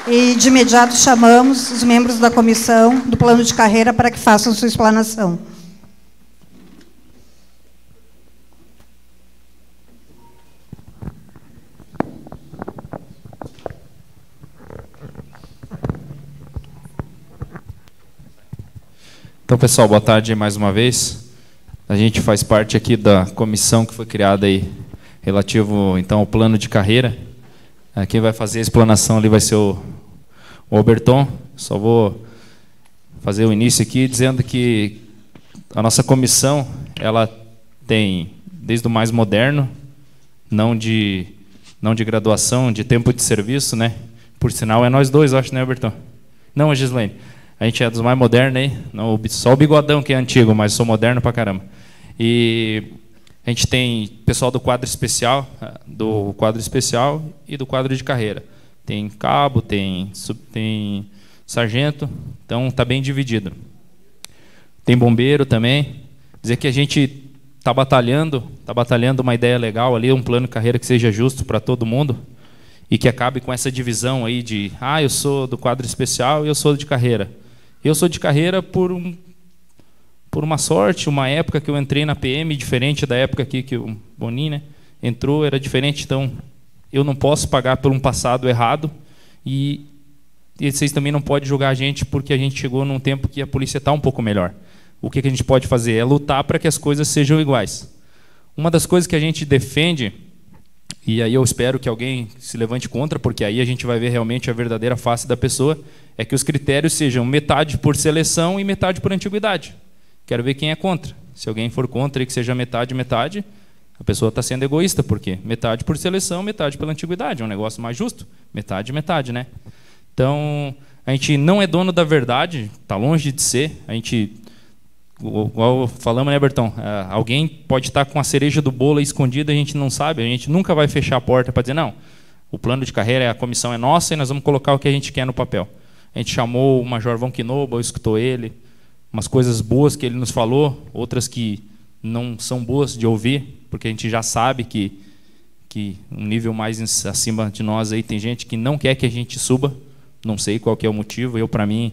E, de imediato, chamamos os membros da comissão do plano de carreira para que façam sua explanação. Então, pessoal, boa tarde mais uma vez. A gente faz parte aqui da comissão que foi criada aí, relativo, então, ao plano de carreira. Quem vai fazer a explanação ali vai ser o Alberton. Só vou fazer o início aqui dizendo que a nossa comissão, ela tem, desde o mais moderno, não de graduação, de tempo de serviço, né? Por sinal, é nós dois, acho, né, Alberton? Não, a Gislaine. A gente é dos mais modernos aí, não, só o Bigodão que é antigo, mas sou moderno pra caramba. E a gente tem pessoal do quadro especial e do quadro de carreira. Tem cabo, tem sargento, então está bem dividido. Tem bombeiro também. Dizer que a gente está batalhando uma ideia legal ali, um plano de carreira que seja justo para todo mundo e que acabe com essa divisão aí de, eu sou do quadro especial e eu sou de carreira. Eu sou de carreira por uma sorte, uma época que eu entrei na PM, diferente da época aqui que o Boninho, né, entrou, era diferente, então eu não posso pagar por um passado errado e vocês também não podem julgar a gente porque a gente chegou num tempo que a polícia está um pouco melhor. O que a gente pode fazer é lutar para que as coisas sejam iguais. Uma das coisas que a gente defende, e aí eu espero que alguém se levante contra, porque aí a gente vai ver realmente a verdadeira face da pessoa, é que os critérios sejam metade por seleção e metade por antiguidade. Quero ver quem é contra. Se alguém for contra e que seja metade, metade, a pessoa está sendo egoísta, porque metade por seleção, metade pela antiguidade. É um negócio mais justo. Metade, metade, né? Então, a gente não é dono da verdade, está longe de ser. A gente, igual falamos, né, Bertão? Alguém pode estar com a cereja do bolo escondida, a gente não sabe. A gente nunca vai fechar a porta para dizer, não, o plano de carreira, a comissão é nossa e nós vamos colocar o que a gente quer no papel. A gente chamou o Major Von Knoble, escutou ele, umas coisas boas que ele nos falou, outras que não são boas de ouvir, porque a gente já sabe que um nível mais acima de nós aí tem gente que não quer que a gente suba, não sei qual que é o motivo. Para mim,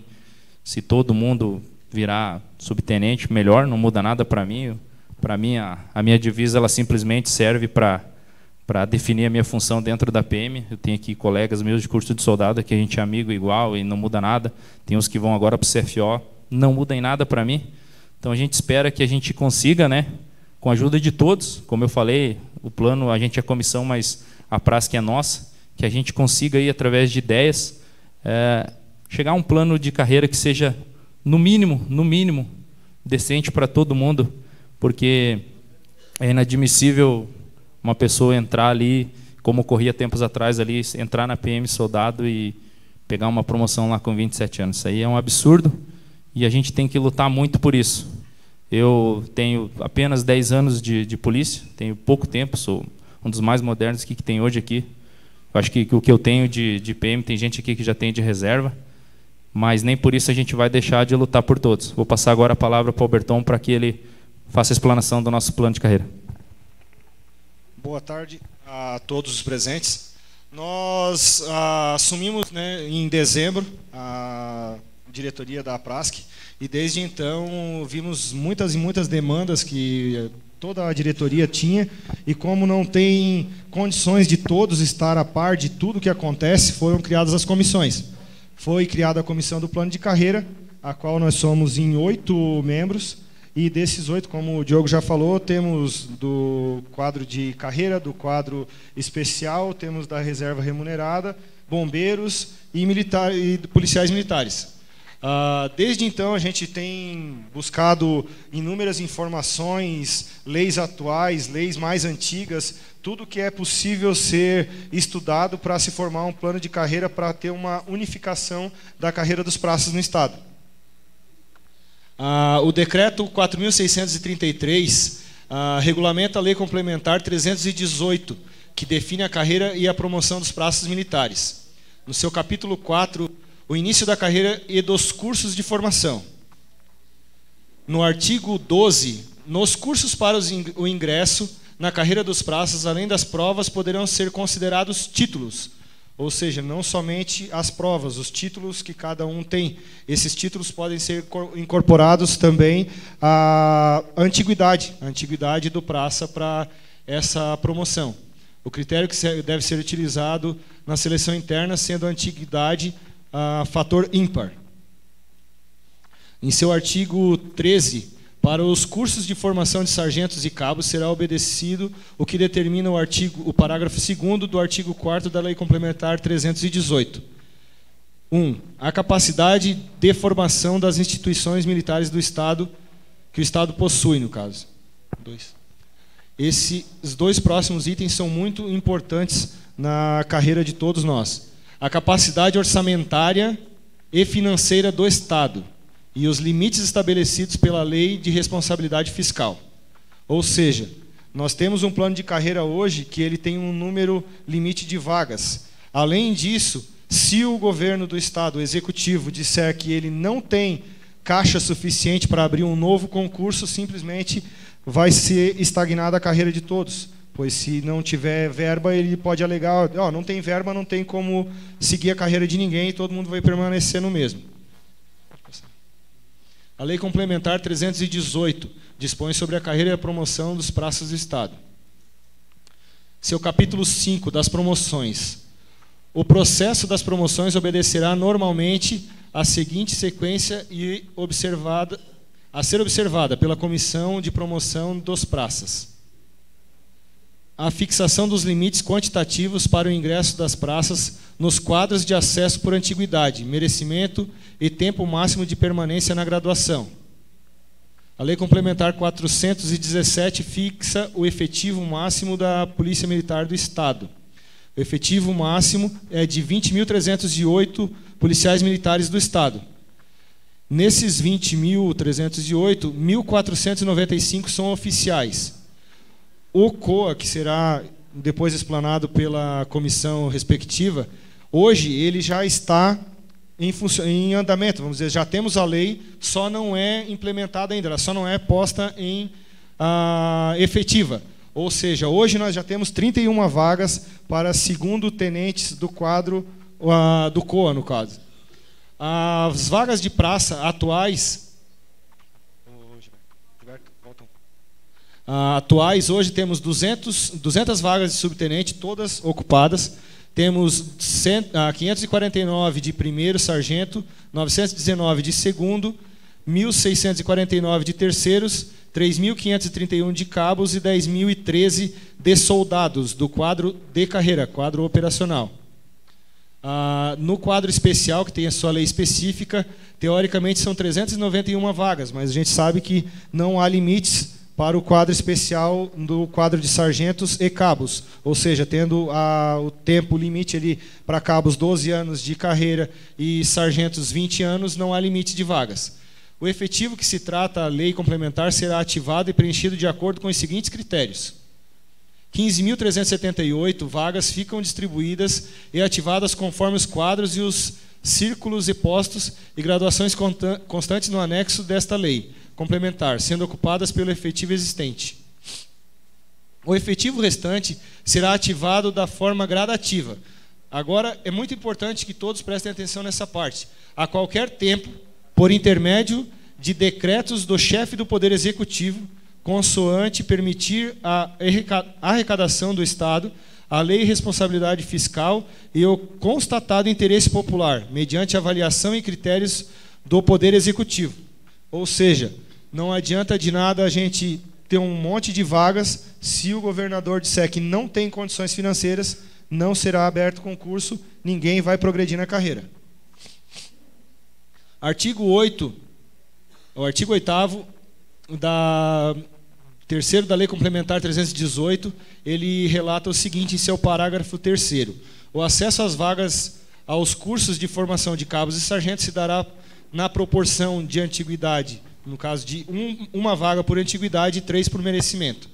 se todo mundo virar subtenente, melhor, não muda nada para mim. Para mim, a minha divisa ela simplesmente serve para definir a minha função dentro da PM. Eu tenho aqui colegas meus de curso de soldado que a gente é amigo igual e não muda nada. Tem uns que vão agora para o CFO, não muda em nada para mim. Então a gente espera que a gente consiga, né, com a ajuda de todos, como eu falei, o plano, a gente é comissão, mas a prática é nossa, que a gente consiga aí, através de ideias, chegar a um plano de carreira que seja, no mínimo, decente para todo mundo, porque é inadmissível uma pessoa entrar ali, como ocorria tempos atrás, ali, entrar na PM soldado e pegar uma promoção lá com 27 anos. Isso aí é um absurdo e a gente tem que lutar muito por isso. Eu tenho apenas 10 anos de polícia, tenho pouco tempo, sou um dos mais modernos que tem hoje aqui. Eu acho que o que eu tenho de PM, tem gente aqui que já tem de reserva, mas nem por isso a gente vai deixar de lutar por todos. Vou passar agora a palavra para o Alberton para que ele faça a explanação do nosso plano de carreira. Boa tarde a todos os presentes. Nós assumimos, né, em dezembro a diretoria da APRASC e desde então vimos muitas e muitas demandas que toda a diretoria tinha e como não tem condições de todos estar a par de tudo que acontece, foram criadas as comissões. Foi criada a comissão do plano de carreira, a qual nós somos em 8 membros. E desses 8, como o Diogo já falou, temos do quadro de carreira, do quadro especial, temos da reserva remunerada, bombeiros e policiais militares. Desde então, a gente tem buscado inúmeras informações, leis atuais, leis mais antigas, tudo que é possível ser estudado para se formar um plano de carreira para ter uma unificação da carreira dos praças no Estado. O decreto 4.633 regulamenta a lei complementar 318, que define a carreira e a promoção dos praças militares. No seu capítulo 4, o início da carreira e dos cursos de formação. No artigo 12, nos cursos para o ingresso na carreira dos praças, além das provas, poderão ser considerados títulos, Ou seja, não somente as provas, os títulos que cada um tem. Esses títulos podem ser incorporados também à antiguidade do praça para essa promoção. O critério que deve ser utilizado na seleção interna, sendo a antiguidade fator ímpar. Em seu artigo 13, para os cursos de formação de sargentos e cabos será obedecido o que determina o parágrafo 2º do artigo 4º da Lei Complementar 318. 1. A capacidade de formação das instituições militares do Estado, que o Estado possui, no caso. 2. Esses dois próximos itens são muito importantes na carreira de todos nós. A capacidade orçamentária e financeira do Estado e os limites estabelecidos pela Lei de Responsabilidade Fiscal. Ou seja, nós temos um plano de carreira hoje que ele tem um número limite de vagas. Além disso, se o governo do Estado, o Executivo, disser que ele não tem caixa suficiente para abrir um novo concurso, simplesmente vai ser estagnada a carreira de todos. Pois se não tiver verba, ele pode alegar, não tem verba, não tem como seguir a carreira de ninguém e todo mundo vai permanecer no mesmo. A Lei Complementar 318 dispõe sobre a carreira e a promoção dos praças do Estado. Seu capítulo 5 das promoções. O processo das promoções obedecerá normalmente à seguinte sequência a ser observada pela Comissão de Promoção dos Praças. A fixação dos limites quantitativos para o ingresso das praças nos quadros de acesso por antiguidade, merecimento e tempo máximo de permanência na graduação. A Lei Complementar 417 fixa o efetivo máximo da Polícia Militar do Estado. O efetivo máximo é de 20.308 policiais militares do Estado. Nesses 20.308, 1.495 são oficiais. O COA, que será depois explanado pela comissão respectiva, hoje ele já está em andamento, vamos dizer, já temos a lei, só não é implementada ainda, ela só não é posta em efetiva. Ou seja, hoje nós já temos 31 vagas para segundo tenentes do quadro do COA, no caso. As vagas de praça atuais... hoje temos 200 vagas de subtenente, todas ocupadas. Temos 549 de primeiro sargento, 919 de segundo, 1.649 de terceiros, 3.531 de cabos e 10.013 de soldados do quadro de carreira, quadro operacional. No quadro especial, que tem a sua lei específica, teoricamente são 391 vagas, mas a gente sabe que não há limites para o quadro especial do quadro de sargentos e cabos, ou seja, tendo o tempo limite ali para cabos 12 anos de carreira e sargentos 20 anos, não há limite de vagas. O efetivo que se trata a lei complementar será ativado e preenchido de acordo com os seguintes critérios. 15.378 vagas ficam distribuídas e ativadas conforme os quadros e os círculos e postos e graduações constantes no anexo desta lei complementar, sendo ocupadas pelo efetivo existente. O efetivo restante será ativado da forma gradativa. Agora, é muito importante que todos prestem atenção nessa parte. A qualquer tempo, por intermédio de decretos do chefe do Poder Executivo, consoante permitir a arrecadação do Estado, a lei de responsabilidade fiscal e o constatado interesse popular, mediante avaliação e critérios do Poder Executivo. Ou seja, não adianta de nada a gente ter um monte de vagas, se o governador disser que não tem condições financeiras, não será aberto concurso, ninguém vai progredir na carreira. Artigo 8, o artigo 8º da terceiro da Lei Complementar 318, ele relata o seguinte em seu parágrafo 3º. O acesso às vagas aos cursos de formação de cabos e sargentos se dará na proporção de antiguidade, no caso de uma vaga por antiguidade e 3 por merecimento.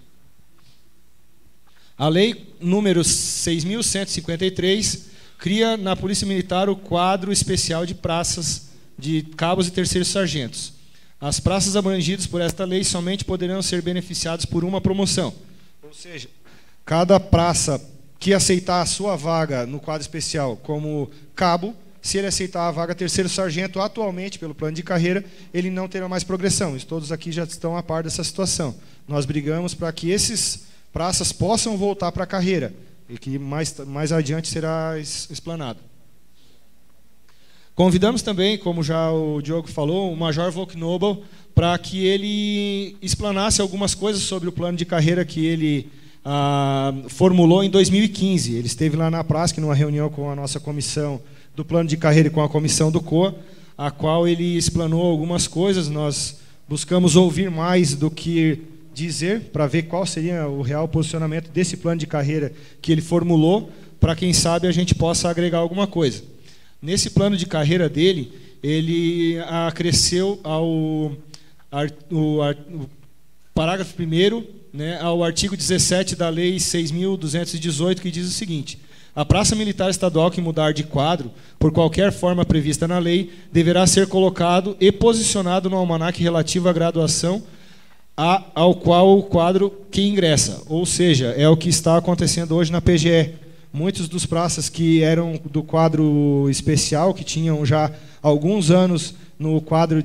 A lei número 6.153 cria na Polícia Militar o quadro especial de praças de cabos e terceiros sargentos. As praças abrangidas por esta lei somente poderão ser beneficiadas por uma promoção. Ou seja, cada praça que aceitar a sua vaga no quadro especial como cabo, se ele aceitar a vaga terceiro sargento, atualmente, pelo plano de carreira, ele não terá mais progressão. Isso, todos aqui já estão a par dessa situação. Nós brigamos para que esses praças possam voltar para a carreira, e que mais adiante será explanado. Convidamos também, como já o Diogo falou, o Major Volknobel, para que ele explanasse algumas coisas sobre o plano de carreira que ele formulou em 2015. Ele esteve lá na Prasc, numa reunião com a nossa comissão do plano de carreira e com a comissão do COA, a qual ele explanou algumas coisas. Nós buscamos ouvir mais do que dizer, para ver qual seria o real posicionamento desse plano de carreira que ele formulou, para quem sabe a gente possa agregar alguma coisa. Nesse plano de carreira dele, ele acresceu ao parágrafo 1º, né, ao artigo 17 da Lei 6.218, que diz o seguinte: a praça militar estadual que mudar de quadro, por qualquer forma prevista na lei, deverá ser colocado e posicionado no almanaque relativo à graduação ao qual o quadro que ingressa. Ou seja, é o que está acontecendo hoje na PGE. Muitos dos praças que eram do quadro especial, que tinham já alguns anos no quadro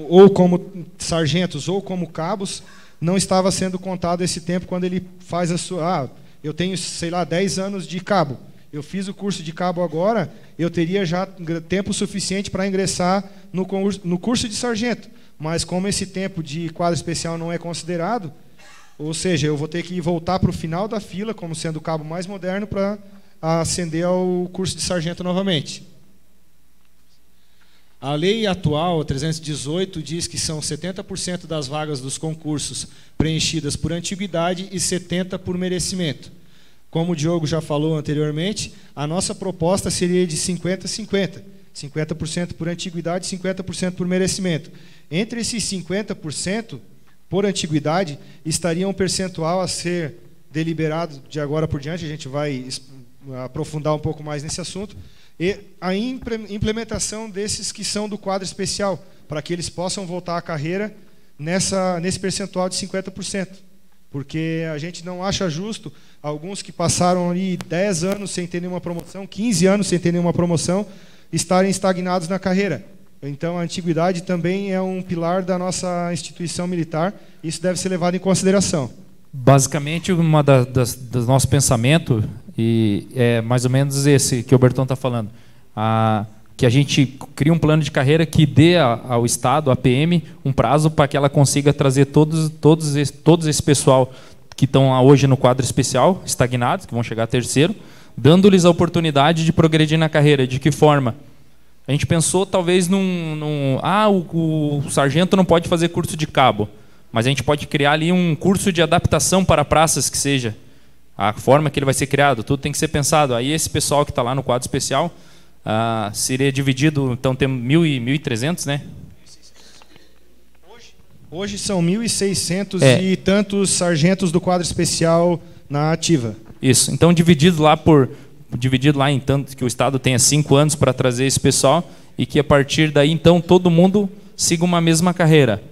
ou como sargentos ou como cabos, não estava sendo contado esse tempo quando ele faz a sua... eu tenho, sei lá, 10 anos de cabo. Eu fiz o curso de cabo agora, eu teria já tempo suficiente para ingressar no curso de sargento. Mas como esse tempo de quadro especial não é considerado, ou seja, eu vou ter que voltar para o final da fila, como sendo o cabo mais moderno, para ascender ao curso de sargento novamente. A lei atual, 318, diz que são 70% das vagas dos concursos preenchidas por antiguidade e 70% por merecimento. Como o Diogo já falou anteriormente, a nossa proposta seria de 50-50. 50% por antiguidade e 50% por merecimento. Entre esses 50% por antiguidade, estaria um percentual a ser deliberado de agora por diante, a gente vai aprofundar um pouco mais nesse assunto, e a implementação desses que são do quadro especial, para que eles possam voltar à carreira nesse percentual de 50%. Porque a gente não acha justo alguns que passaram ali 10 anos sem ter nenhuma promoção, 15 anos sem ter nenhuma promoção, estarem estagnados na carreira. Então, a antiguidade também é um pilar da nossa instituição militar, isso deve ser levado em consideração. Basicamente, uma do nosso pensamento, e é mais ou menos esse que o Berton está falando, que a gente cria um plano de carreira que dê ao Estado, à PM, um prazo para que ela consiga trazer todo esse pessoal que estão hoje no quadro especial, estagnados, que vão chegar a terceiro, dando-lhes a oportunidade de progredir na carreira. De que forma? A gente pensou talvez o sargento não pode fazer curso de cabo, mas a gente pode criar ali um curso de adaptação para praças, que seja a forma que ele vai ser criado, tudo tem que ser pensado. Aí esse pessoal que está lá no quadro especial seria dividido, então temos 1.300, né? Hoje são 1.600 e tantos sargentos do quadro especial na ativa. Isso, então dividido lá em tanto que o Estado tenha 5 anos para trazer esse pessoal e que a partir daí então todo mundo siga uma mesma carreira.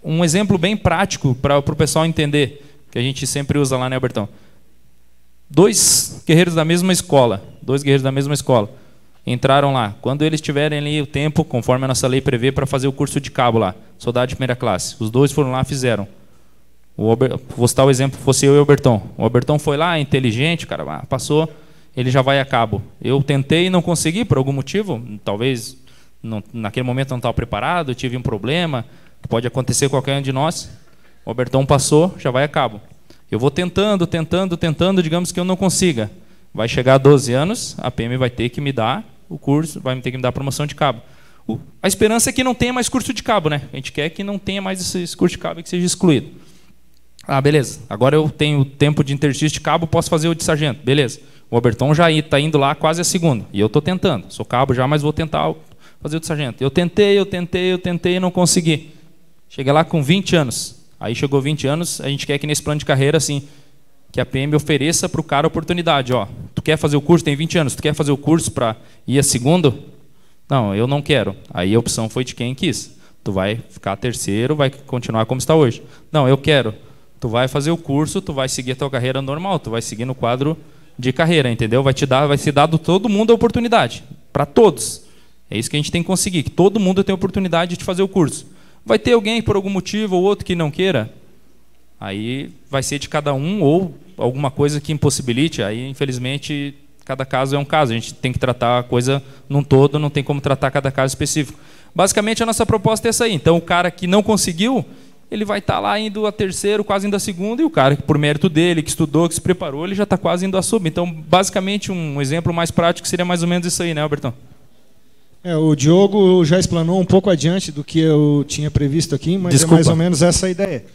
Um exemplo bem prático para o pessoal entender, que a gente sempre usa lá, né, Bertão? 2 guerreiros da mesma escola, entraram lá. Quando eles tiverem ali o tempo, conforme a nossa lei prevê, para fazer o curso de cabo lá, soldado de primeira classe, os 2 foram lá, fizeram. Vou citar o exemplo, fosse eu e o Bertão. O Bertão foi lá, inteligente, cara, passou, ele já vai a cabo. Eu tentei e não consegui, por algum motivo, talvez naquele momento não estava preparado, tive um problema, que pode acontecer com qualquer um de nós. O Bertão passou, já vai a cabo. Eu vou tentando, digamos que eu não consiga. Vai chegar a 12 anos, a PM vai ter que me dar o curso, vai ter que me dar a promoção de cabo. A esperança é que não tenha mais curso de cabo, né? A gente quer que não tenha mais esse curso de cabo e que seja excluído. Beleza. Agora eu tenho tempo de interstício de cabo, posso fazer o de sargento. Beleza. O Alberton já está indo lá quase a segunda. E eu estou tentando. Sou cabo já, mas vou tentar fazer o de sargento. Eu tentei e não consegui. Cheguei lá com 20 anos. Aí chegou 20 anos, a gente quer que nesse plano de carreira, assim, que a PM ofereça para o cara a oportunidade. Tu quer fazer o curso, tem 20 anos, tu quer fazer o curso para ir a segundo? Não, eu não quero. Aí a opção foi de quem quis. Tu vai ficar terceiro, vai continuar como está hoje. Não, eu quero. Tu vai fazer o curso, tu vai seguir a tua carreira normal, tu vai seguir no quadro de carreira, entendeu? Vai ser dado todo mundo a oportunidade, para todos. É isso que a gente tem que conseguir, que todo mundo tenha a oportunidade de fazer o curso. Vai ter alguém, por algum motivo ou outro, que não queira, aí vai ser de cada um, ou alguma coisa que impossibilite, aí, infelizmente, cada caso é um caso. A gente tem que tratar a coisa num todo, não tem como tratar cada caso específico. Basicamente, a nossa proposta é essa aí. Então, o cara que não conseguiu, ele vai estar lá indo a terceiro, quase indo a segundo, e o cara que, por mérito dele, que estudou, que se preparou, ele já está quase indo a sub. Então, basicamente, um exemplo mais prático seria mais ou menos isso aí, né, Albertão? O Diogo já explanou um pouco adiante do que eu tinha previsto aqui, mas Desculpa. É mais ou menos essa a ideia.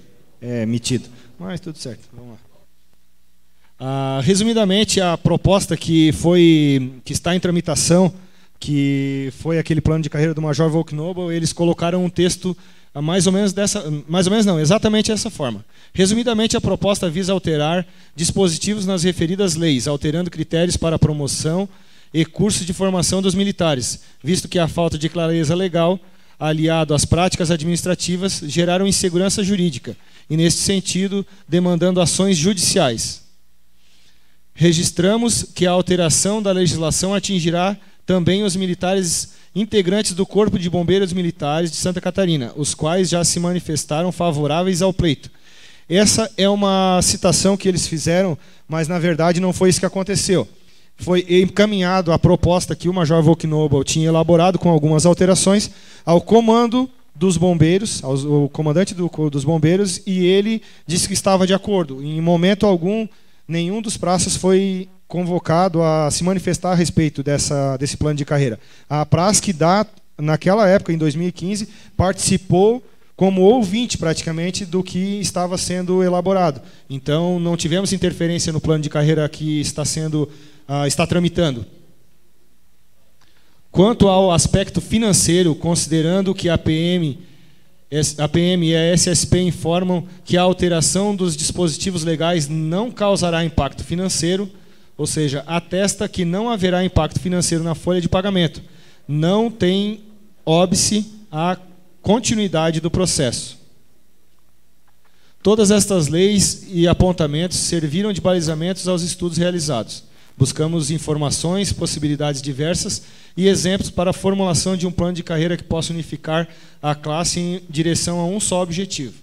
Metido. Mas tudo certo, vamos lá. Resumidamente, a proposta que está em tramitação, que foi aquele plano de carreira do Major Volknobel, eles colocaram um texto exatamente dessa forma. Resumidamente, a proposta visa alterar dispositivos nas referidas leis, alterando critérios para a promoção e cursos de formação dos militares, visto que a falta de clareza legal, aliado às práticas administrativas, geraram insegurança jurídica, e, neste sentido, demandando ações judiciais. Registramos que a alteração da legislação atingirá também os militares integrantes do Corpo de Bombeiros Militares de Santa Catarina, os quais já se manifestaram favoráveis ao pleito. Essa é uma citação que eles fizeram, mas, na verdade, não foi isso que aconteceu. Foi encaminhado a proposta que o Major Volknobel tinha elaborado com algumas alterações ao comando dos bombeiros, ao comandante dos bombeiros, e ele disse que estava de acordo. Em momento algum, nenhum dos praças foi convocado a se manifestar a respeito desse plano de carreira. A PRASC, naquela época, em 2015, participou como ouvinte, praticamente, do que estava sendo elaborado. Então, não tivemos interferência no plano de carreira que está tramitando. Quanto ao aspecto financeiro, considerando que a PM e a SSP informam que a alteração dos dispositivos legais não causará impacto financeiro, ou seja, atesta que não haverá impacto financeiro na folha de pagamento. Não tem óbice à continuidade do processo. Todas estas leis e apontamentos serviram de balizamentos aos estudos realizados. Buscamos informações, possibilidades diversas e exemplos para a formulação de um plano de carreira que possa unificar a classe em direção a um só objetivo.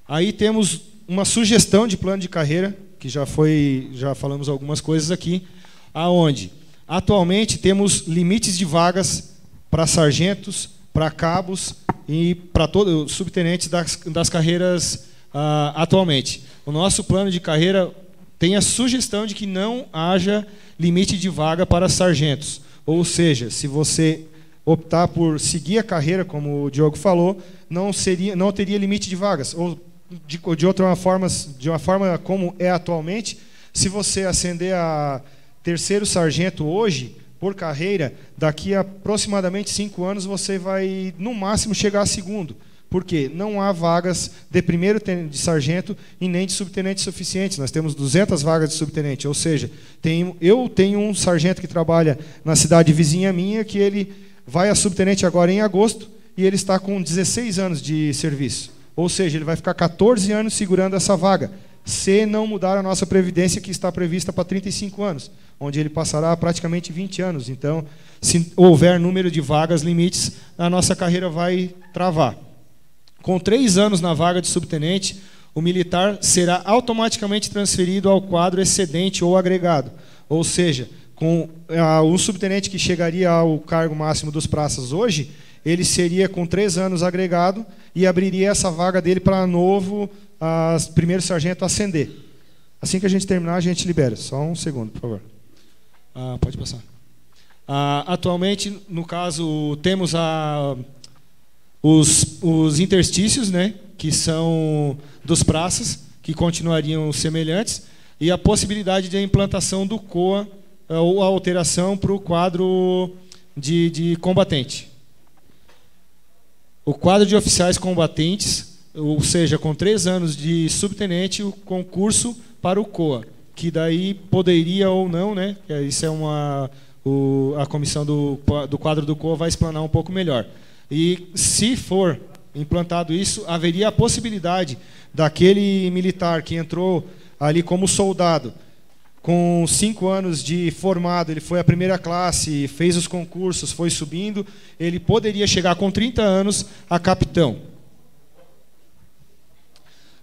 Aí temos uma sugestão de plano de carreira, que já falamos algumas coisas aqui, aonde atualmente temos limites de vagas para sargentos, para cabos e para todos os subtenentes das carreiras atualmente. O nosso plano de carreira tem a sugestão de que não haja limite de vaga para sargentos. Ou seja, se você optar por seguir a carreira, como o Diogo falou, não teria limite de vagas. Ou de uma forma como é atualmente, se você ascender a terceiro sargento hoje, por carreira, daqui a aproximadamente 5 anos você vai, no máximo, chegar a segundo. Por quê? Não há vagas de primeiro de sargento e nem de subtenente suficientes. Nós temos 200 vagas de subtenente, ou seja, eu tenho um sargento que trabalha na cidade vizinha minha, que ele vai a subtenente agora em agosto, e ele está com 16 anos de serviço. Ou seja, ele vai ficar 14 anos segurando essa vaga, se não mudar a nossa previdência, que está prevista para 35 anos, onde ele passará praticamente 20 anos. Então, se houver número de vagas limites, a nossa carreira vai travar. Com 3 anos na vaga de subtenente, o militar será automaticamente transferido ao quadro excedente ou agregado. Ou seja, com o subtenente que chegaria ao cargo máximo dos praças hoje, ele seria com 3 anos agregado e abriria essa vaga dele para novo primeiro sargento ascender. Assim que a gente terminar, a gente libera. Só um segundo, por favor. Pode passar. Atualmente, no caso, temos os interstícios, né, que são dos praças, que continuariam semelhantes, e a possibilidade de implantação do COA, ou a alteração para o quadro de combatente. O quadro de oficiais combatentes, ou seja, com 3 anos de subtenente, o concurso para o COA, que daí poderia ou não, né? Isso é a comissão do quadro do COA vai explanar um pouco melhor. E se for implantado isso, haveria a possibilidade daquele militar que entrou ali como soldado, com 5 anos de formado, ele foi a primeira classe, fez os concursos, foi subindo, ele poderia chegar com 30 anos a capitão.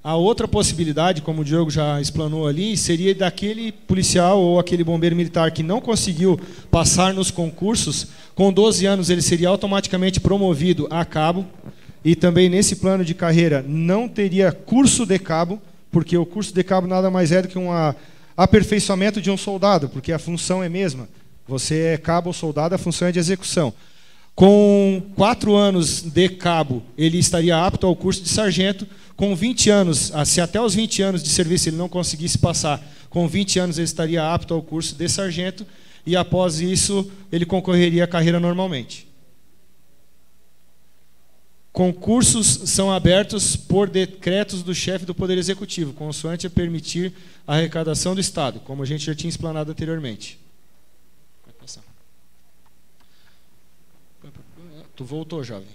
A outra possibilidade, como o Diogo já explanou ali, seria daquele policial ou aquele bombeiro militar que não conseguiu passar nos concursos, com 12 anos ele seria automaticamente promovido a cabo, e também nesse plano de carreira não teria curso de cabo, porque o curso de cabo nada mais é do que um aperfeiçoamento de um soldado, porque a função é a mesma. Você é cabo ou soldado, a função é de execução. Com 4 anos de cabo, ele estaria apto ao curso de sargento. Com 20 anos, se até os 20 anos de serviço ele não conseguisse passar, com 20 anos ele estaria apto ao curso de sargento, e após isso ele concorreria à carreira normalmente. Concursos são abertos por decretos do chefe do Poder Executivo, consoante a permitir a arrecadação do Estado, como a gente já tinha explanado anteriormente. Vai passar. Tu voltou, jovem.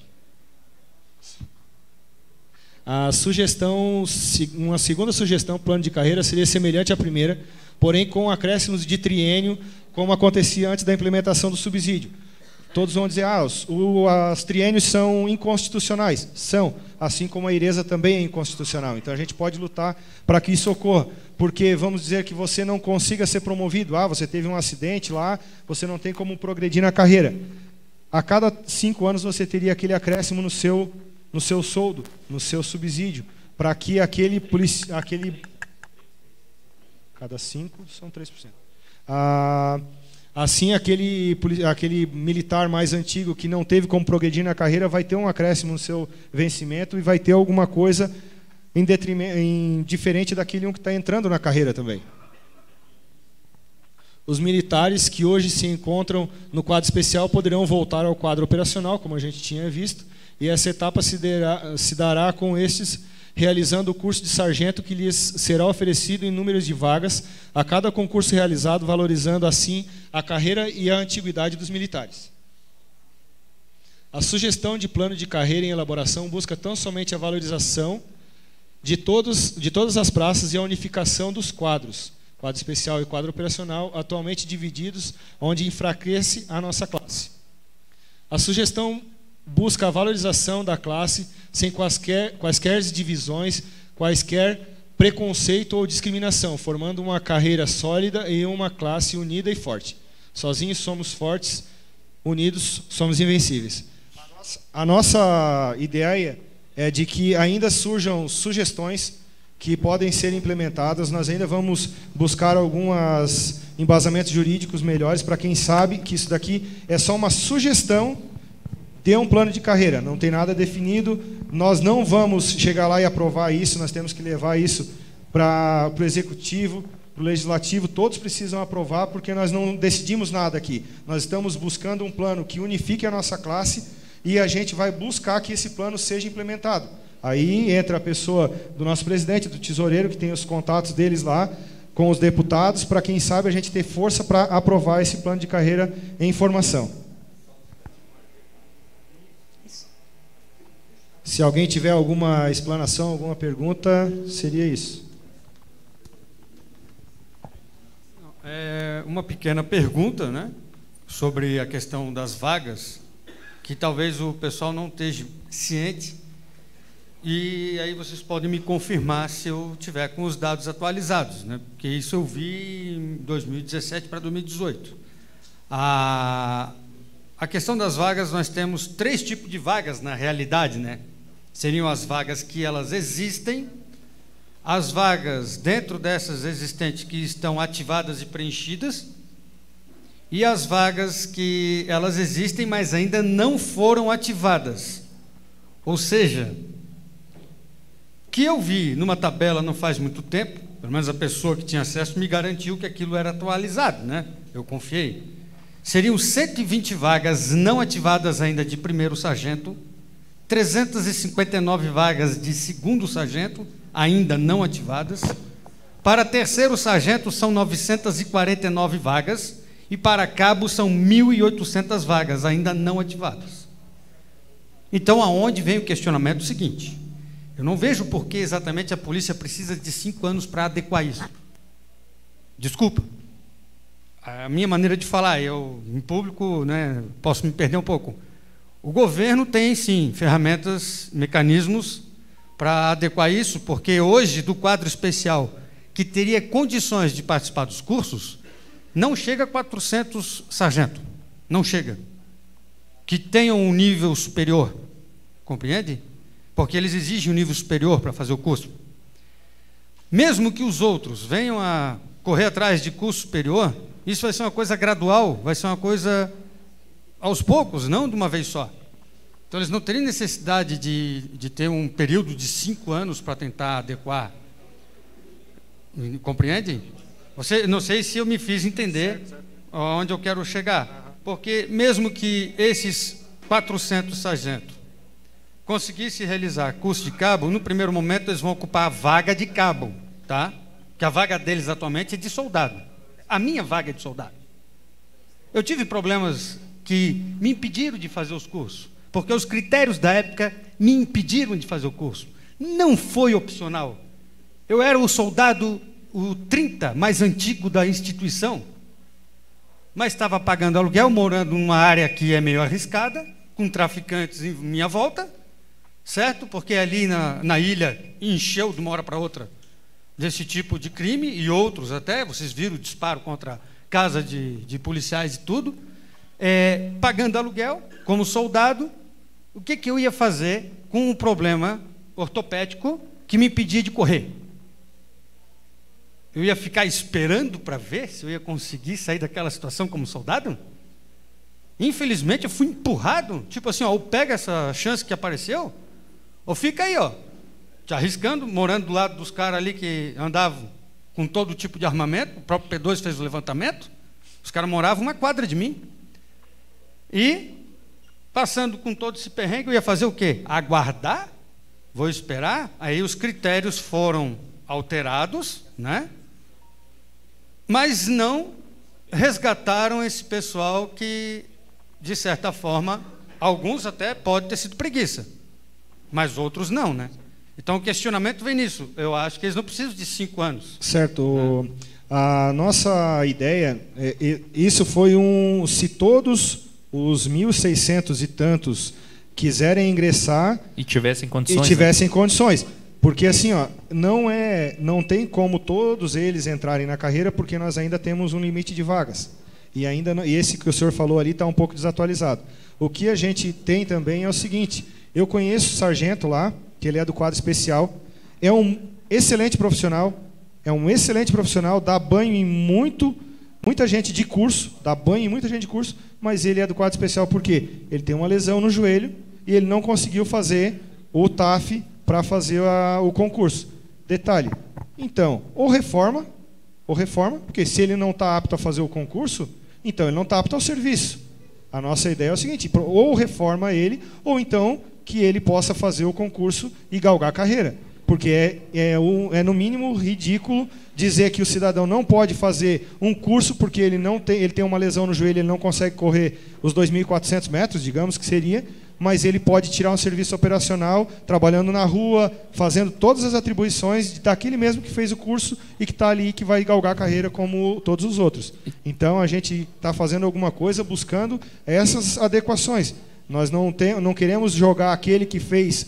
Uma segunda sugestão, plano de carreira, seria semelhante à primeira, porém com acréscimos de triênio, como acontecia antes da implementação do subsídio. Todos vão dizer, os triênios são inconstitucionais. São, assim como a IRESA também é inconstitucional. Então a gente pode lutar para que isso ocorra, porque vamos dizer que você não consiga ser promovido, você teve um acidente lá, você não tem como progredir na carreira. A cada 5 anos você teria aquele acréscimo no seu soldo, no seu subsídio, para que cada 5 são 3%. Assim, aquele militar mais antigo que não teve como progredir na carreira vai ter um acréscimo no seu vencimento e vai ter alguma coisa diferente daquele que está entrando na carreira também. Os militares que hoje se encontram no quadro especial poderão voltar ao quadro operacional, como a gente tinha visto, e essa etapa se dará com estes realizando o curso de sargento, que lhes será oferecido em números de vagas a cada concurso realizado, valorizando assim a carreira e a antiguidade dos militares. A sugestão de plano de carreira em elaboração busca tão somente a valorização de todas as praças e a unificação dos quadros, quadro especial e quadro operacional, atualmente divididos, onde enfraquece a nossa classe. A sugestão busca a valorização da classe sem quaisquer divisões, quaisquer preconceito ou discriminação, formando uma carreira sólida e uma classe unida e forte. Sozinhos somos fortes, unidos somos invencíveis. A nossa ideia é de que ainda surjam sugestões que podem ser implementadas. Nós ainda vamos buscar alguns embasamentos jurídicos melhores para quem sabe que isso daqui é só uma sugestão de um plano de carreira, não tem nada definido. Nós não vamos chegar lá e aprovar isso, nós temos que levar isso para o Executivo, para o Legislativo, todos precisam aprovar, porque nós não decidimos nada aqui. Nós estamos buscando um plano que unifique a nossa classe e a gente vai buscar que esse plano seja implementado. Aí entra a pessoa do nosso presidente, do tesoureiro, que tem os contatos deles lá, com os deputados, para quem sabe a gente ter força para aprovar esse plano de carreira em formação. Se alguém tiver alguma explanação, alguma pergunta, seria isso. Uma pequena pergunta, né, sobre a questão das vagas, que talvez o pessoal não esteja ciente, e aí vocês podem me confirmar se eu tiver com os dados atualizados, né, porque isso eu vi em 2017 para 2018. A questão das vagas, nós temos 3 tipos de vagas na realidade, né? Seriam as vagas que elas existem, as vagas dentro dessas existentes que estão ativadas e preenchidas, e as vagas que elas existem, mas ainda não foram ativadas. Ou seja, o que eu vi numa tabela não faz muito tempo, pelo menos a pessoa que tinha acesso me garantiu que aquilo era atualizado, né? Eu confiei. Seriam 120 vagas não ativadas ainda de primeiro sargento, 359 vagas de segundo sargento, ainda não ativadas. Para terceiro sargento são 949 vagas, e para cabo são 1.800 vagas, ainda não ativadas. Então, aonde vem o questionamento seguinte? Eu não vejo por que exatamente a polícia precisa de 5 anos para adequar isso. Desculpa. A minha maneira de falar, eu, em público, né, posso me perder um pouco. O governo tem, sim, ferramentas, mecanismos para adequar isso, porque hoje, do quadro especial, que teria condições de participar dos cursos, não chega a 400 sargento. Não chega. Que tenham um nível superior. Compreende? Porque eles exigem um nível superior para fazer o curso. Mesmo que os outros venham a correr atrás de curso superior, isso vai ser uma coisa gradual, vai ser uma coisa aos poucos, não de uma vez só. Então, eles não teriam necessidade de ter um período de 5 anos para tentar adequar. Compreende? Não sei se eu me fiz entender onde eu quero chegar. Porque mesmo que esses 400 sargentos conseguissem realizar curso de cabo, no primeiro momento eles vão ocupar a vaga de cabo, tá? Que a vaga deles atualmente é de soldado. A minha vaga é de soldado. Eu tive problemas que me impediram de fazer os cursos, porque os critérios da época me impediram de fazer o curso. Não foi opcional. Eu era o soldado, o 30 mais antigo da instituição, mas estava pagando aluguel, morando numa área que é meio arriscada, com traficantes em minha volta, certo? Porque ali na ilha encheu de uma hora para outra desse tipo de crime, e outros até, vocês viram o disparo contra casa de policiais e tudo, pagando aluguel, como soldado. O que eu ia fazer com um problema ortopédico que me impedia de correr? Eu ia ficar esperando para ver se eu ia conseguir sair daquela situação como soldado? Infelizmente, eu fui empurrado, tipo assim, ó, ou pega essa chance que apareceu, ou fica aí, ó, te arriscando, morando do lado dos caras ali que andavam com todo tipo de armamento. O próprio P2 fez o levantamento, os caras moravam uma quadra de mim. E, passando com todo esse perrengue, eu ia fazer o quê? Aguardar, vou esperar. Aí os critérios foram alterados, né? Mas não resgataram esse pessoal que, de certa forma, alguns até podem ter sido preguiça, mas outros não, né? Então o questionamento vem nisso. Eu acho que eles não precisam de 5 anos. Certo. A nossa ideia, isso foi se todos os 1.600 e tantos quiserem ingressar e tivessem condições, né? Porque assim, ó, não tem como todos eles entrarem na carreira, porque nós ainda temos um limite de vagas. E ainda não, e esse que o senhor falou ali está um pouco desatualizado. O que a gente tem também é o seguinte: eu conheço o sargento lá, que ele é do quadro especial, é um excelente profissional, dá banho em muita gente de curso, mas ele é do quadro especial por quê? Ele tem uma lesão no joelho e ele não conseguiu fazer o TAF para fazer o concurso. Detalhe, então, ou reforma, porque se ele não está apto a fazer o concurso, então ele não está apto ao serviço. A nossa ideia é o seguinte: ou reforma ele, ou então que ele possa fazer o concurso e galgar a carreira. Porque é no mínimo ridículo dizer que o cidadão não pode fazer um curso porque ele tem uma lesão no joelho, ele não consegue correr os 2.400 metros, digamos que seria, mas ele pode tirar um serviço operacional, trabalhando na rua, fazendo todas as atribuições daquele mesmo que fez o curso e que está ali, que vai galgar a carreira como todos os outros. Então, a gente está fazendo alguma coisa buscando essas adequações. Nós não queremos jogar aquele que fez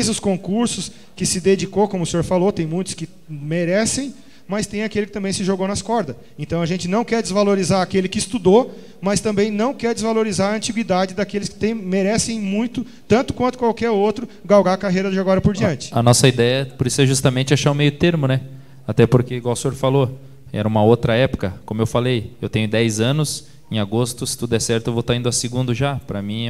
os concursos, que se dedicou, como o senhor falou, tem muitos que merecem, mas tem aquele que também se jogou nas cordas. Então a gente não quer desvalorizar aquele que estudou, mas também não quer desvalorizar a antiguidade daqueles que merecem muito, tanto quanto qualquer outro, galgar a carreira de agora por diante. A nossa ideia, por isso, é justamente achar um meio termo, né? Até porque, igual o senhor falou, era uma outra época. Como eu falei, eu tenho 10 anos, em agosto, se tudo der certo, eu vou estar indo a segundo já. Para mim,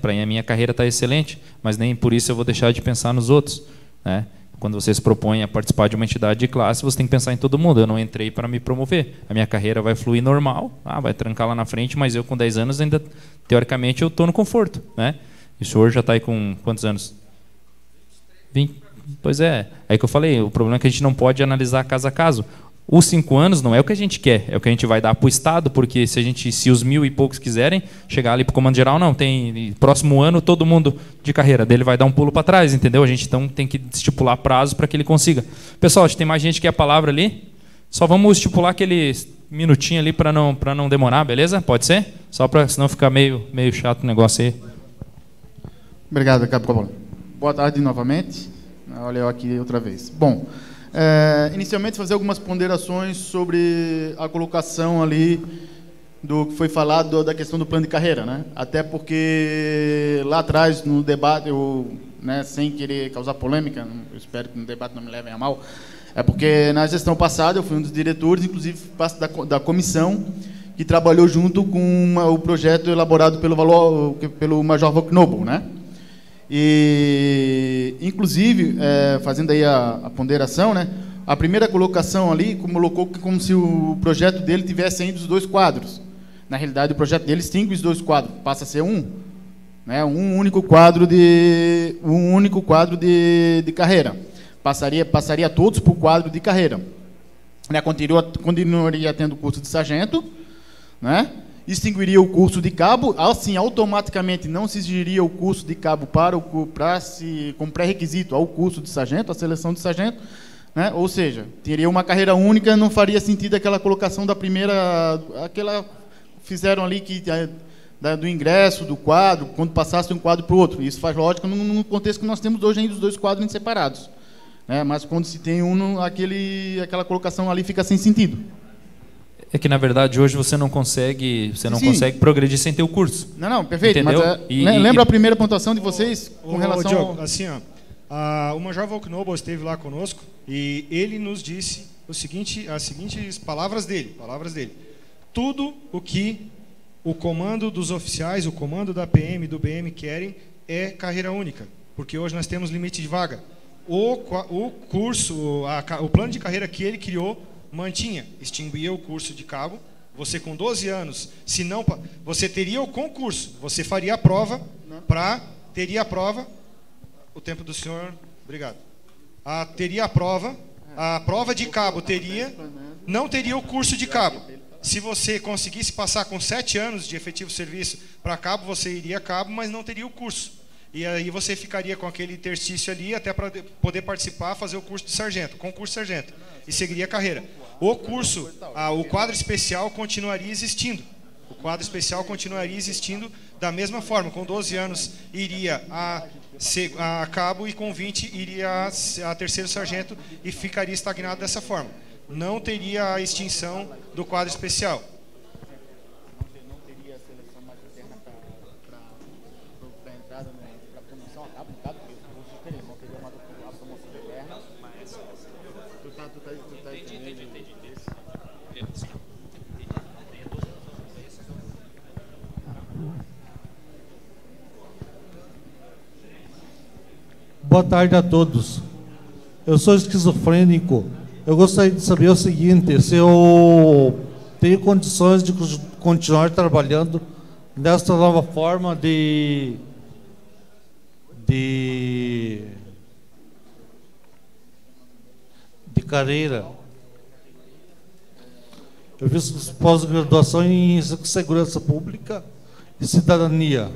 para mim a minha carreira está excelente, mas nem por isso eu vou deixar de pensar nos outros, né? Quando vocês propõem a participar de uma entidade de classe, você tem que pensar em todo mundo. Eu não entrei para me promover. A minha carreira vai fluir normal, vai trancar lá na frente, mas eu com 10 anos ainda, teoricamente, eu estou no conforto, né? E o senhor já está aí com quantos anos? 20. Pois é. Aí que eu falei, o problema é que a gente não pode analisar caso a caso. Os 5 anos não é o que a gente quer, é o que a gente vai dar para o Estado, porque se os 1.000 e poucos quiserem chegar ali para o comando geral, não, tem próximo ano todo mundo de carreira, dele vai dar um pulo para trás, entendeu? A gente então tem que estipular prazo para que ele consiga. Pessoal, tem mais gente que quer a palavra ali, só vamos estipular aquele minutinho ali para não demorar, beleza? Pode ser? Só para senão ficar meio chato o negócio aí. Obrigado, Cabo. Boa tarde novamente. Olha eu aqui outra vez. Bom, inicialmente fazer algumas ponderações sobre a colocação ali do que foi falado da questão do plano de carreira, né? Até porque lá atrás no debate, sem querer causar polêmica, eu espero que no debate não me levem a mal, é porque na gestão passada eu fui um dos diretores, inclusive da comissão que trabalhou junto com o projeto elaborado pelo Major Volknoble, né? E, inclusive, fazendo aí a ponderação, né, a primeira colocação ali colocou como se o projeto dele tivesse ainda os 2 quadros. Na realidade, o projeto dele extingue os 2 quadros, passa a ser né, um único quadro de carreira. Passaria todos para o quadro de carreira. Né, continuaria tendo o curso de sargento, né? Extinguiria o curso de cabo, assim, automaticamente não se exigiria o curso de cabo como pré-requisito ao curso de sargento, a seleção de sargento, né? Ou seja, teria uma carreira única, não faria sentido aquela colocação da primeira, fizeram ali do ingresso, do quadro, quando passasse de um quadro para o outro. Isso faz lógica no contexto que nós temos hoje ainda os 2 quadros separados, né? Mas quando se tem aquela colocação ali fica sem sentido. É que, na verdade, hoje você não consegue progredir sem ter o curso. Não, perfeito. Entendeu? Mas lembra a primeira pontuação de vocês com relação Diogo, assim, o Major Volknoble esteve lá conosco e ele nos disse as seguintes palavras dele. Tudo o que o comando dos oficiais, o comando da PM e do BM querem é carreira única, porque hoje nós temos limite de vaga. O curso, o plano de carreira que ele criou mantinha, extinguia o curso de cabo. Você com 12 anos, se não, você teria o concurso, você faria a prova teria a prova. O tempo do senhor, obrigado. Teria a prova de cabo não teria o curso de cabo. Se você conseguisse passar com 7 anos de efetivo serviço para cabo, você iria a cabo, mas não teria o curso. E aí você ficaria com aquele interstício ali até para poder participar, fazer o curso de sargento, concurso de sargento, e seguiria a carreira. O curso, o quadro especial continuaria existindo. O quadro especial continuaria existindo da mesma forma. Com 12 anos iria a cabo e com 20 iria a terceiro sargento e ficaria estagnado dessa forma. Não teria a extinção do quadro especial. Não teria a seleção mais interna para entrada para promoção a cabo, porque os cursos não teria uma promoção interna. Tu tá entendendo? Boa tarde a todos. Eu sou esquizofrênico. Eu gostaria de saber o seguinte: se eu tenho condições de continuar trabalhando nesta nova forma de carreira. Eu fiz pós-graduação em segurança pública e cidadania.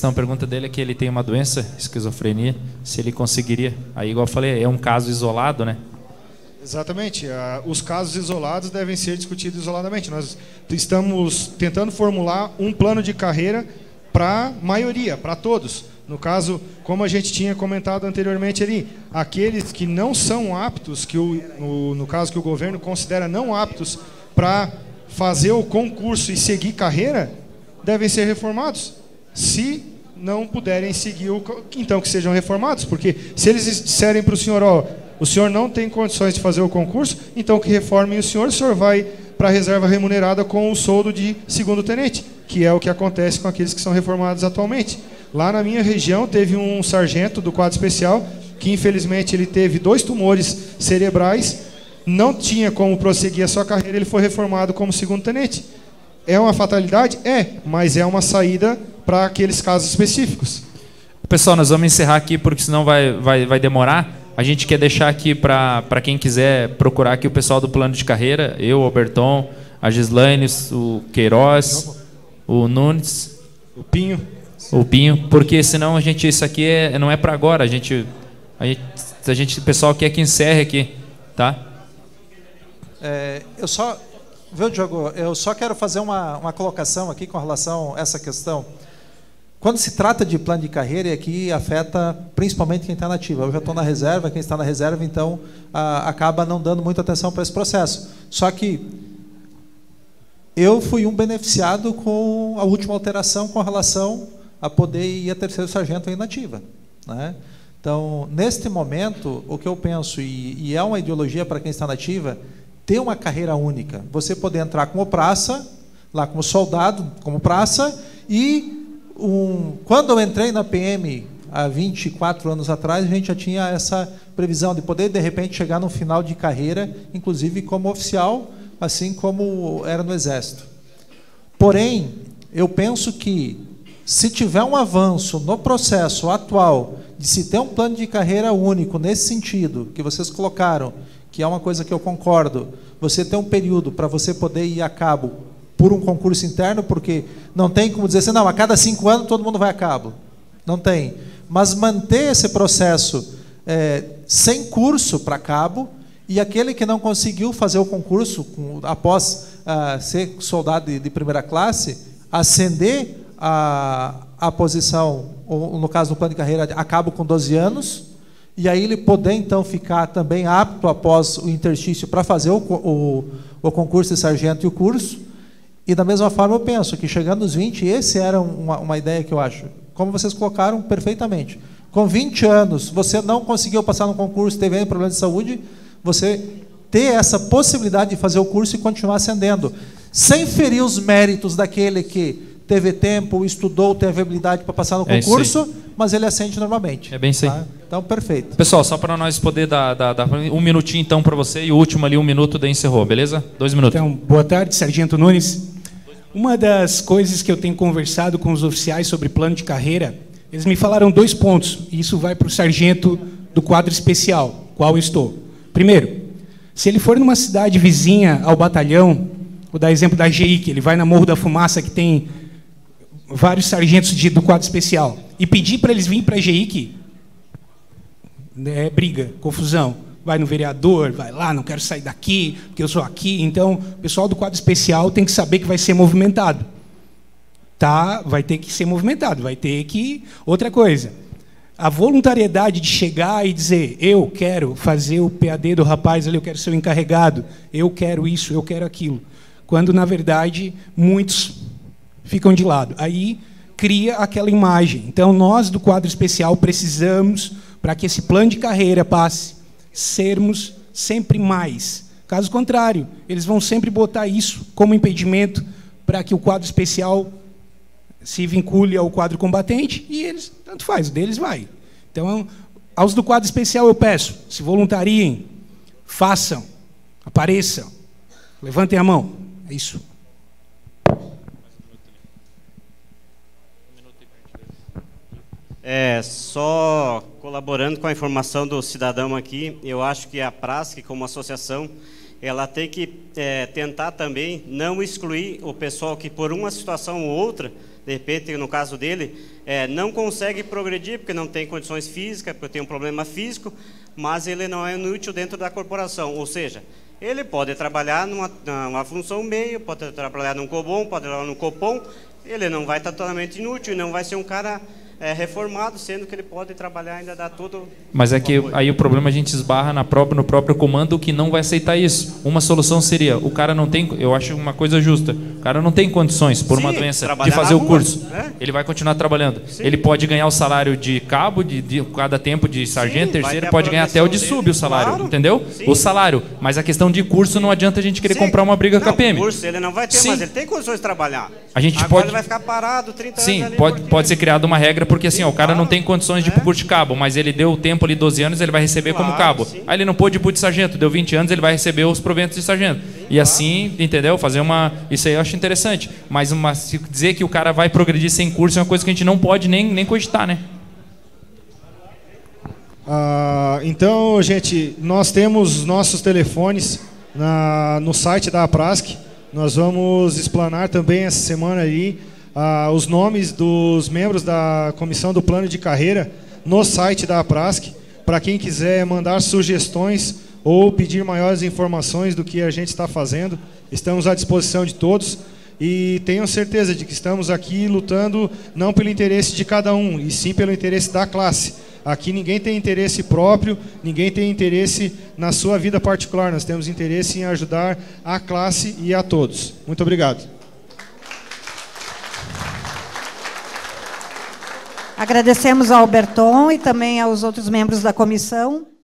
A pergunta dele é que ele tem uma doença, esquizofrenia, se ele conseguiria. Aí, igual eu falei, é um caso isolado, né? Exatamente. Os casos isolados devem ser discutidos isoladamente. Nós estamos tentando formular um plano de carreira para a maioria, para todos. No caso, como a gente tinha comentado anteriormente ali, aqueles que não são aptos, no caso que o governo considera não aptos para fazer o concurso e seguir carreira, devem ser reformados. Se não puderem seguir, então que sejam reformados, porque se eles disserem para o senhor, o senhor não tem condições de fazer o concurso, então que reformem o senhor vai para a reserva remunerada com o soldo de segundo tenente, que é o que acontece com aqueles que são reformados atualmente. Lá na minha região teve um sargento do quadro especial que infelizmente ele teve 2 tumores cerebrais, não tinha como prosseguir a sua carreira, ele foi reformado como segundo tenente. É uma fatalidade? É, mas é uma saída para aqueles casos específicos. Pessoal, nós vamos encerrar aqui porque senão vai demorar. A gente quer deixar aqui para quem quiser procurar aqui o pessoal do plano de carreira, eu, o Alberton, a Gislaine, o Queiroz, o Nunes, o Pinho, porque senão isso aqui não é para agora. O pessoal quer que encerre aqui, tá? Viu, Diogo? Eu só quero fazer uma colocação aqui com relação a essa questão. Quando se trata de plano de carreira, e aqui afeta principalmente quem está na ativa. Eu já estou na reserva, quem está na reserva, então acaba não dando muita atenção para esse processo. Só que eu fui um beneficiado com a última alteração com relação a poder ir a terceiro sargento em inativa, né? Então, neste momento, o que eu penso, e é uma ideologia para quem está na ativa, ter uma carreira única. Você poder entrar como praça, lá como soldado, como praça, e quando eu entrei na PM há 24 anos atrás, a gente já tinha essa previsão de poder, de repente, chegar no final de carreira, inclusive como oficial, assim como era no Exército. Porém, eu penso que, se tiver um avanço no processo atual de se ter um plano de carreira único, nesse sentido, que vocês colocaram, que é uma coisa que eu concordo, você ter um período para você poder ir a cabo por um concurso interno, porque não tem como dizer assim, não, a cada 5 anos todo mundo vai a cabo. Não tem. Mas manter esse processo sem curso para cabo, e aquele que não conseguiu fazer o concurso após ser soldado de primeira classe, ascender a posição, ou no caso do plano de carreira, a cabo com 12 anos, e aí ele poder então ficar também apto após o interstício para fazer o concurso de sargento e o curso. E da mesma forma eu penso que chegando nos 20, esse era uma ideia que eu acho, como vocês colocaram perfeitamente, com 20 anos você não conseguiu passar no concurso, teve problema de saúde, você ter essa possibilidade de fazer o curso e continuar ascendendo, sem ferir os méritos daquele que teve tempo, estudou, teve habilidade para passar no concurso, mas ele ascende normalmente. É bem isso aí. Tá? Então, perfeito. Pessoal, só para nós poder dar um minutinho então para você, e o último ali, 1 minuto, daí encerrou, beleza? 2 minutos. Então, boa tarde, Sargento Nunes. Uma das coisas que eu tenho conversado com os oficiais sobre plano de carreira, eles me falaram 2 pontos, e isso vai para o sargento do quadro especial, qual eu estou. Primeiro, se ele for numa cidade vizinha ao batalhão, vou dar exemplo da GI, que ele vai na Morro da Fumaça, que tem vários sargentos do quadro especial, e pedir para eles virem para a GIC, é briga, confusão. Vai no vereador, vai lá, não quero sair daqui, porque eu sou aqui. Então, o pessoal do quadro especial tem que saber que vai ser movimentado. Tá? Vai ter que ser movimentado, vai ter que... Outra coisa, a voluntariedade de chegar e dizer, eu quero fazer o PAD do rapaz ali, eu quero ser o encarregado, eu quero isso, eu quero aquilo. Quando, na verdade, muitos ficam de lado. Aí cria aquela imagem. Então, nós do quadro especial precisamos, para que esse plano de carreira passe, sermos sempre mais. Caso contrário, eles vão sempre botar isso como impedimento para que o quadro especial se vincule ao quadro combatente, e eles, tanto faz, o deles vai. Então, aos do quadro especial eu peço, se voluntariem, façam, apareçam, levantem a mão. É isso. Só colaborando com a informação do cidadão aqui, eu acho que a PRASC, como associação, ela tem que tentar também não excluir o pessoal que, por uma situação ou outra, de repente, no caso dele, não consegue progredir porque não tem condições físicas, porque tem um problema físico, mas ele não é inútil dentro da corporação. Ou seja, ele pode trabalhar numa função meio, pode trabalhar num COBOM, pode trabalhar num COPOM, ele não vai estar totalmente inútil e não vai ser um cara reformado, sendo que ele pode trabalhar ainda dá tudo. Mas é que aí o problema a gente esbarra no próprio comando que não vai aceitar isso. Uma solução seria, o cara não tem, eu acho uma coisa justa, o cara não tem condições por uma doença de fazer o curso. Ele vai continuar trabalhando. Sim. Ele pode ganhar o salário de cabo, de cada tempo de sargento, terceiro, pode ganhar até o de sub o salário, claro. Entendeu? Sim. O salário. Mas a questão de curso não adianta a gente querer comprar uma briga com a PM. Curso ele não vai ter, mas ele tem condições de trabalhar. A gente Agora ele vai ficar parado 30 anos ali. Sim, pode ser criada uma regra Porque assim, ó, o cara não tem condições de ir pro curso de cabo, mas ele deu o tempo ali, 12 anos, ele vai receber como cabo. Sim. Aí ele não pôde ir pro de sargento, deu 20 anos, ele vai receber os proventos de sargento. E assim, entendeu? Fazer uma... Isso aí eu acho interessante. Mas se dizer que o cara vai progredir sem curso é uma coisa que a gente não pode nem cogitar, né? Então, gente, nós temos nossos telefones no site da APRASC. Nós vamos explanar também essa semana aí os nomes dos membros da comissão do plano de carreira no site da APRASC, para quem quiser mandar sugestões ou pedir maiores informações do que a gente está fazendo. Estamos à disposição de todos e tenham certeza de que estamos aqui lutando não pelo interesse de cada um, e sim pelo interesse da classe. Aqui ninguém tem interesse próprio, ninguém tem interesse na sua vida particular. Nós temos interesse em ajudar a classe e a todos. Muito obrigado. Agradecemos ao Berton e também aos outros membros da comissão.